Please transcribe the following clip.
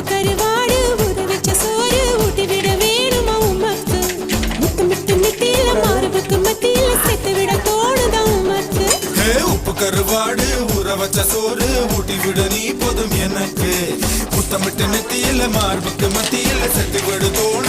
கருவாடு ஊற வச்ச சோறு ஊட்டி விட வேணுமா உமக்கு முத்தமிட்டு நெத்தியில மார்புக்கு மத்தியில சேர்த்து விட தோணுதா உமக்கு உப்பு கருவாடு ஊற வச்ச சோறு ஊட்டி விட நீ போதும் எனக்கு முத்தமிட்டு நெத்தியில மார்புக்கு மத்தியில சேர்த்து விட தோணு